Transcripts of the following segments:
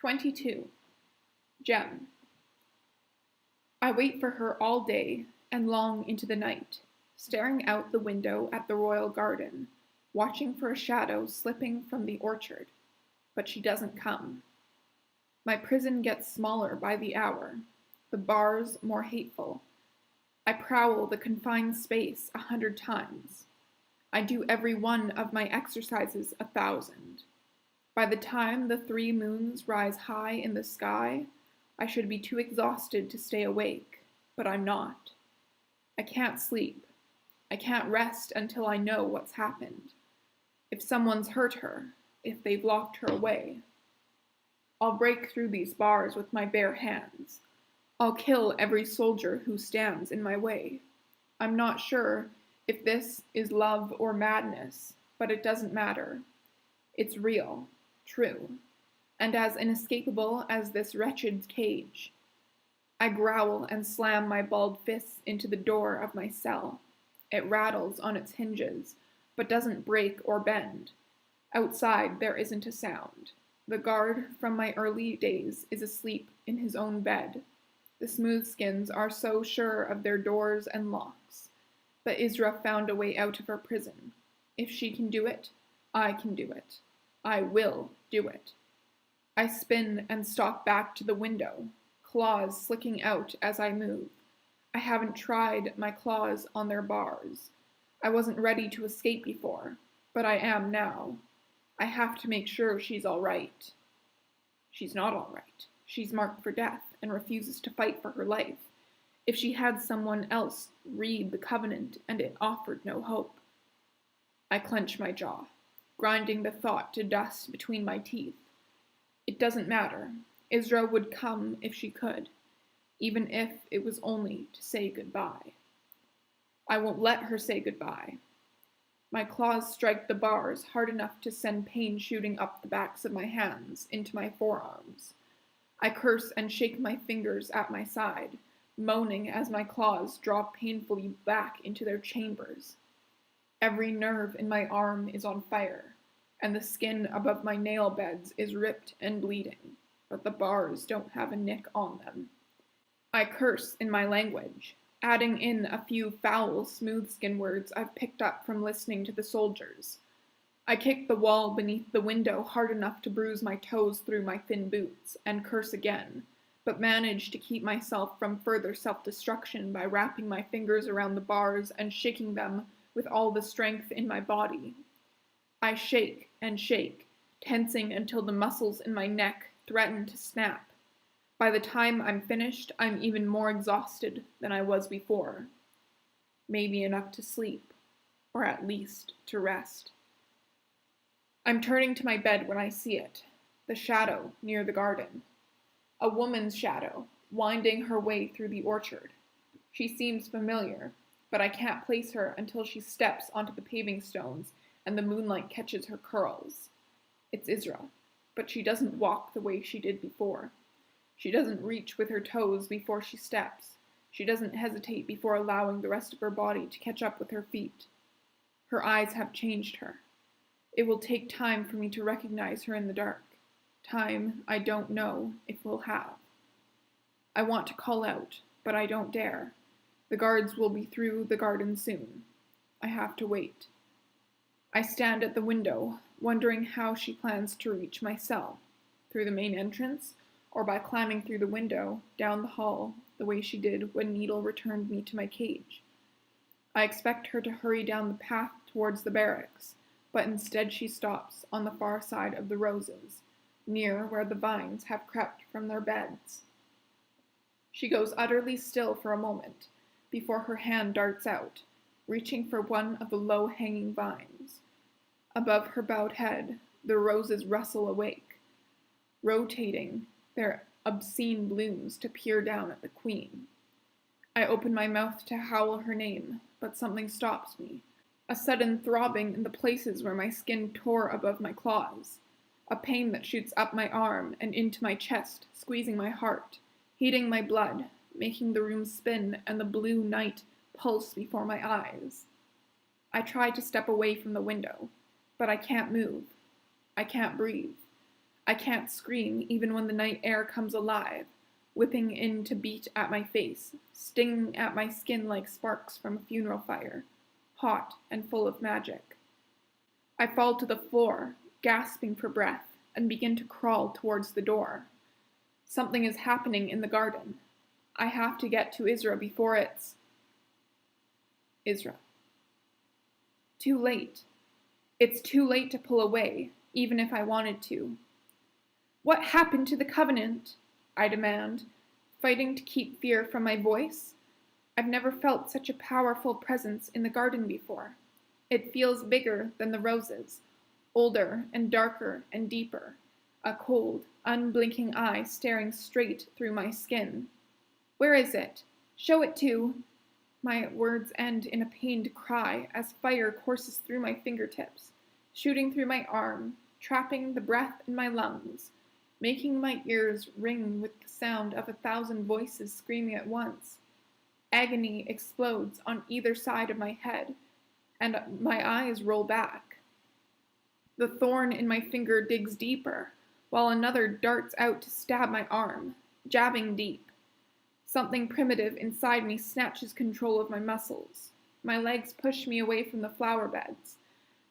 22. Gem. I wait for her all day and long into the night, staring out the window at the royal garden, watching for a shadow slipping from the orchard, but she doesn't come. My prison gets smaller by the hour, the bars more hateful. I prowl the confined space 100 times. I do every one of my exercises 1,000. By the time the 3 moons rise high in the sky, I should be too exhausted to stay awake, but I'm not. I can't sleep. I can't rest until I know what's happened. If someone's hurt her, if they've locked her away. I'll break through these bars with my bare hands. I'll kill every soldier who stands in my way. I'm not sure if this is love or madness, but it doesn't matter. It's real, true, and as inescapable as this wretched cage. I growl and slam my balled fists into the door of my cell. It rattles on its hinges, but doesn't break or bend. Outside there isn't a sound. The guard from my early days is asleep in his own bed. The smoothskins are so sure of their doors and locks. But Isra found a way out of her prison. If she can do it, I can do it. I will do it. I spin and stalk back to the window, claws slicking out as I move. I haven't tried my claws on their bars. I wasn't ready to escape before, but I am now. I have to make sure she's all right. She's not all right. She's marked for death and refuses to fight for her life. If she had someone else read the covenant and it offered no hope. I clench my jaw, grinding the thought to dust between my teeth. It doesn't matter. Isra would come if she could, even if it was only to say goodbye. I won't let her say goodbye. My claws strike the bars hard enough to send pain shooting up the backs of my hands into my forearms. I curse and shake my fingers at my side, moaning as my claws draw painfully back into their chambers. Every nerve in my arm is on fire, and the skin above my nail beds is ripped and bleeding, but the bars don't have a nick on them. I curse in my language, adding in a few foul, smooth-skin words I've picked up from listening to the soldiers. I kick the wall beneath the window hard enough to bruise my toes through my thin boots, and curse again, but manage to keep myself from further self-destruction by wrapping my fingers around the bars and shaking them with all the strength in my body. I shake and shake, tensing until the muscles in my neck threaten to snap. By the time I'm finished, I'm even more exhausted than I was before. Maybe enough to sleep, or at least to rest. I'm turning to my bed when I see it, the shadow near the garden. A woman's shadow, winding her way through the orchard. She seems familiar, but I can't place her until she steps onto the paving stones and the moonlight catches her curls. It's Isra, but she doesn't walk the way she did before. She doesn't reach with her toes before she steps. She doesn't hesitate before allowing the rest of her body to catch up with her feet. Her eyes have changed her. It will take time for me to recognize her in the dark. Time I don't know if we'll have. I want to call out, but I don't dare. The guards will be through the garden soon. I have to wait. I stand at the window, wondering how she plans to reach my cell. Through the main entrance, or by climbing through the window, down the hall, the way she did when Needle returned me to my cage. I expect her to hurry down the path towards the barracks, but instead she stops on the far side of the roses, near where the vines have crept from their beds. She goes utterly still for a moment, before her hand darts out, reaching for one of the low-hanging vines. Above her bowed head, the roses rustle awake, rotating their obscene blooms to peer down at the queen. I open my mouth to howl her name, but something stops me. A sudden throbbing in the places where my skin tore above my claws. A pain that shoots up my arm and into my chest, squeezing my heart, heating my blood, making the room spin and the blue night pulse before my eyes. I try to step away from the window, but I can't move. I can't breathe. I can't scream even when the night air comes alive, whipping in to beat at my face, stinging at my skin like sparks from a funeral fire, hot and full of magic. I fall to the floor, gasping for breath, and begin to crawl towards the door. Something is happening in the garden. I have to get to Isra before it's... Isra. Too late. It's too late to pull away, even if I wanted to. What happened to the covenant? I demand, fighting to keep fear from my voice. I've never felt such a powerful presence in the garden before. It feels bigger than the roses, older and darker and deeper, a cold, unblinking eye staring straight through my skin. Where is it? Show it to... My words end in a pained cry as fire courses through my fingertips, shooting through my arm, trapping the breath in my lungs, making my ears ring with the sound of 1,000 voices screaming at once. Agony explodes on either side of my head, and my eyes roll back. The thorn in my finger digs deeper, while another darts out to stab my arm, jabbing deep. Something primitive inside me snatches control of my muscles. My legs push me away from the flower beds,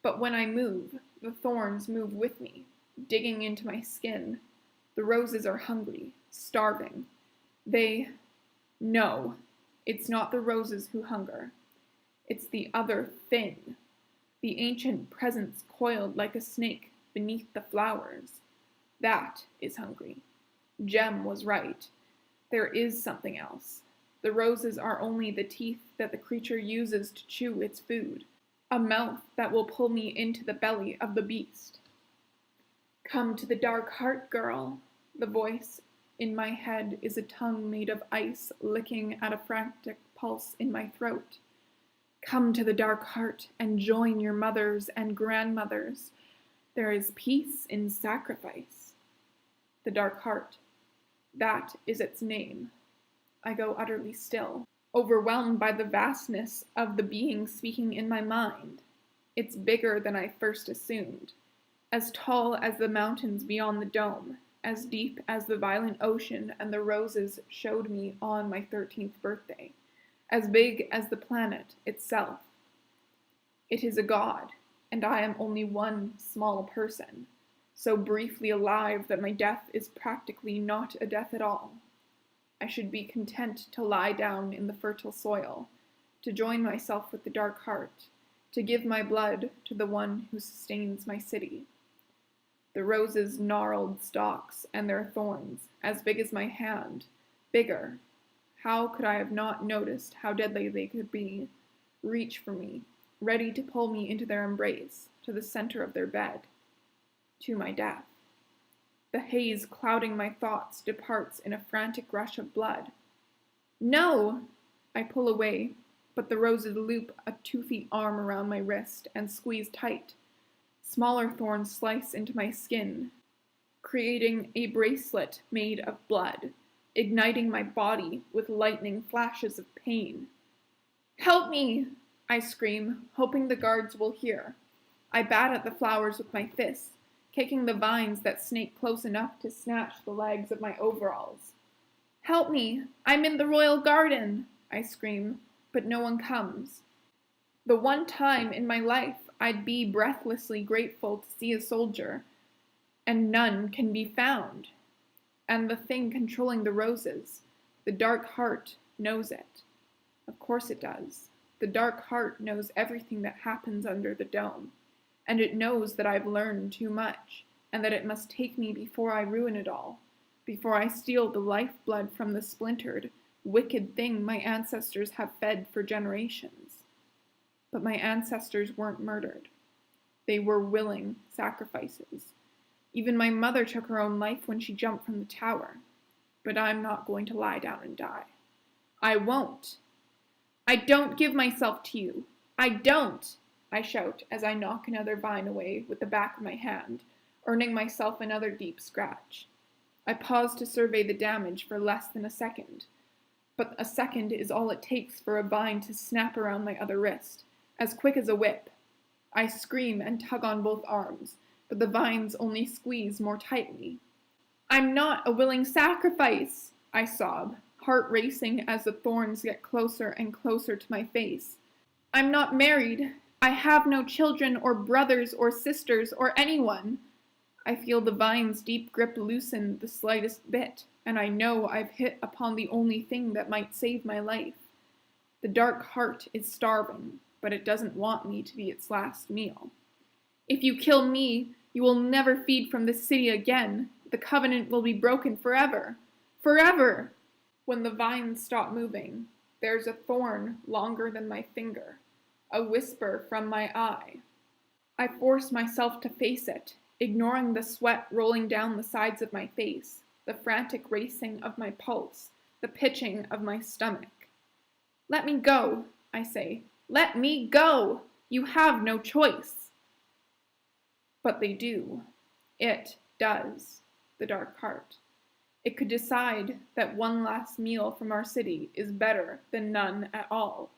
but when I move, the thorns move with me, digging into my skin. The roses are hungry, starving. No, it's not the roses who hunger. It's the other thing, the ancient presence coiled like a snake beneath the flowers. That is hungry. Jem was right. There is something else. The roses are only the teeth that the creature uses to chew its food, a mouth that will pull me into the belly of the beast. Come to the dark heart, girl. The voice in my head is a tongue made of ice licking at a frantic pulse in my throat. Come to the dark heart and join your mothers and grandmothers. There is peace in sacrifice. The dark heart. That is its name. I go utterly still, overwhelmed by the vastness of the being speaking in my mind. It's bigger than I first assumed, as tall as the mountains beyond the dome, as deep as the violent ocean and the roses showed me on my 13th birthday, as big as the planet itself. It is a god, and I am only one small person, so briefly alive that my death is practically not a death at all. I should be content to lie down in the fertile soil, to join myself with the dark heart, to give my blood to the one who sustains my city. The roses' gnarled stalks and their thorns, as big as my hand, bigger. How could I have not noticed how deadly they could be? Reach for me, ready to pull me into their embrace, to the center of their bed, to my death. The haze clouding my thoughts departs in a frantic rush of blood. No! I pull away, but the roses loop a toothy arm around my wrist and squeeze tight. Smaller thorns slice into my skin, creating a bracelet made of blood, igniting my body with lightning flashes of pain. Help me! I scream, hoping the guards will hear. I bat at the flowers with my fists, kicking the vines that snake close enough to snatch the legs of my overalls. Help me! I'm in the royal garden! I scream, but no one comes. The one time in my life I'd be breathlessly grateful to see a soldier, and none can be found. And the thing controlling the roses, the dark heart, knows it. Of course it does. The dark heart knows everything that happens under the dome, and it knows that I've learned too much, and that it must take me before I ruin it all, before I steal the lifeblood from the splintered, wicked thing my ancestors have fed for generations. But my ancestors weren't murdered. They were willing sacrifices. Even my mother took her own life when she jumped from the tower. But I'm not going to lie down and die. I won't. I don't give myself to you. I don't, I shout as I knock another vine away with the back of my hand, earning myself another deep scratch. I pause to survey the damage for less than a second. But a second is all it takes for a vine to snap around my other wrist, as quick as a whip. I scream and tug on both arms, but the vines only squeeze more tightly. "I'm not a willing sacrifice," I sob, heart racing as the thorns get closer and closer to my face. "I'm not married. I have no children or brothers or sisters or anyone." I feel the vine's deep grip loosen the slightest bit, and I know I've hit upon the only thing that might save my life. The dark heart is starving, but it doesn't want me to be its last meal. "If you kill me, you will never feed from this city again. The covenant will be broken forever. Forever!" When the vines stop moving, there's a thorn longer than my finger, a whisper from my eye. I force myself to face it, ignoring the sweat rolling down the sides of my face, the frantic racing of my pulse, the pitching of my stomach. "Let me go," I say. "Let me go! You have no choice." But they do. It does, the dark heart. It could decide that one last meal from our city is better than none at all.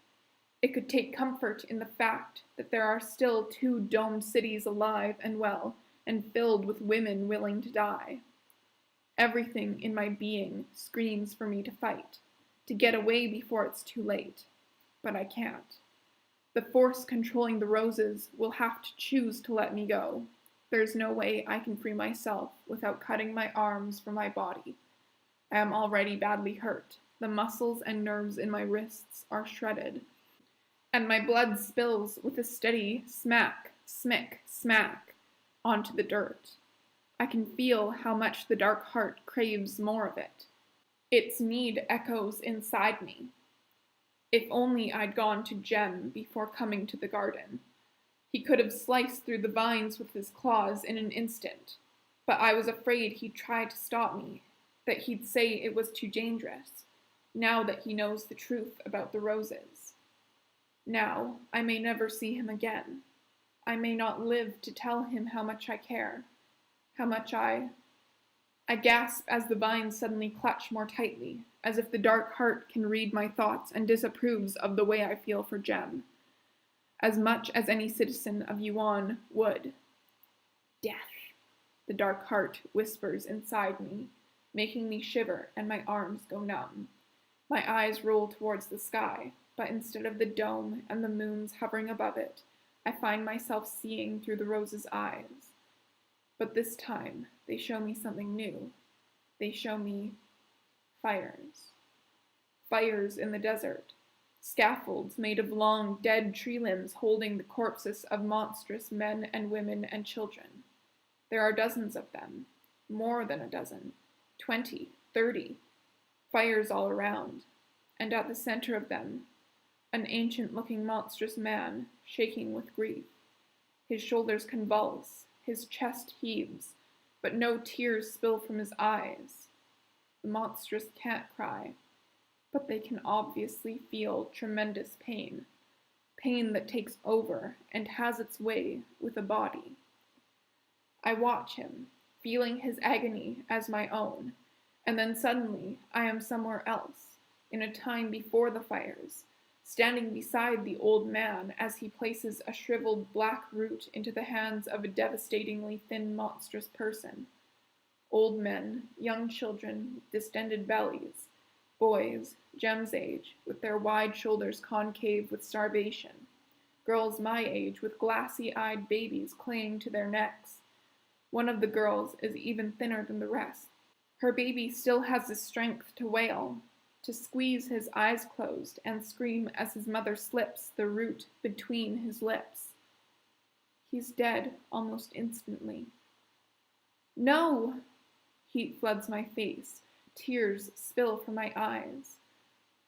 It could take comfort in the fact that there are still 2 domed cities alive and well, and filled with women willing to die. Everything in my being screams for me to fight, to get away before it's too late. But I can't. The force controlling the roses will have to choose to let me go. There's no way I can free myself without cutting my arms from my body. I am already badly hurt. The muscles and nerves in my wrists are shredded, and my blood spills with a steady smack, smick, smack onto the dirt. I can feel how much the dark heart craves more of it. Its need echoes inside me. If only I'd gone to Jem before coming to the garden. He could have sliced through the vines with his claws in an instant, but I was afraid he'd try to stop me, that he'd say it was too dangerous, now that he knows the truth about the roses. Now I may never see him again. I may not live to tell him how much I care, how much I gasp as the vines suddenly clutch more tightly, as if the dark heart can read my thoughts and disapproves of the way I feel for Jem, as much as any citizen of Yuan would. "Death," the dark heart whispers inside me, making me shiver and my arms go numb. My eyes roll towards the sky, but instead of the dome and the moons hovering above it, I find myself seeing through the rose's eyes. But this time, they show me something new. They show me fires. Fires in the desert. Scaffolds made of long, dead tree limbs holding the corpses of monstrous men and women and children. There are dozens of them. More than a dozen. 20, 30. Fires all around. And at the center of them, an ancient-looking monstrous man, shaking with grief. His shoulders convulse, his chest heaves, but no tears spill from his eyes. The monstrous can't cry, but they can obviously feel tremendous pain. Pain that takes over and has its way with a body. I watch him, feeling his agony as my own, and then suddenly I am somewhere else, in a time before the fires, standing beside the old man as he places a shriveled black root into the hands of a devastatingly thin, monstrous person. Old men, young children with distended bellies, boys, Jem's age, with their wide shoulders concave with starvation, girls my age with glassy-eyed babies clinging to their necks. One of the girls is even thinner than the rest. Her baby still has the strength to wail, to squeeze his eyes closed and scream as his mother slips the root between his lips. He's dead almost instantly. "No!" Heat floods my face. Tears spill from my eyes.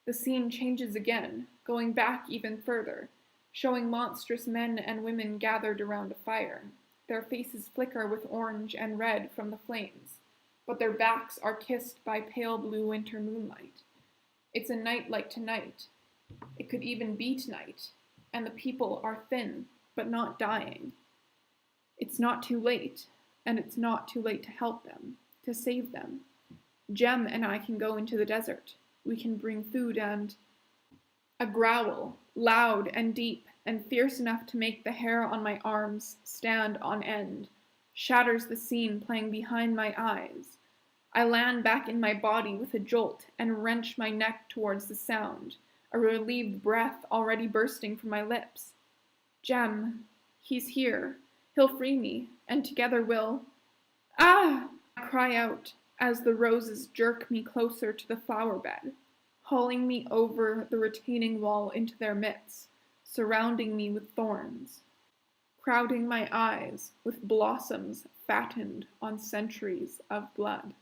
The scene changes again, going back even further, showing monstrous men and women gathered around a fire. Their faces flicker with orange and red from the flames, but their backs are kissed by pale blue winter moonlight. It's a night like tonight. It could even be tonight, and the people are thin, but not dying. It's not too late, and it's not too late to help them, to save them. Jem and I can go into the desert. We can bring food and... A growl, loud and deep and fierce enough to make the hair on my arms stand on end, shatters the scene playing behind my eyes. I land back in my body with a jolt and wrench my neck towards the sound, a relieved breath already bursting from my lips. Jem, he's here. He'll free me, and together we'll... Ah! I cry out as the roses jerk me closer to the flower bed, hauling me over the retaining wall into their midst, surrounding me with thorns, crowding my eyes with blossoms fattened on centuries of blood.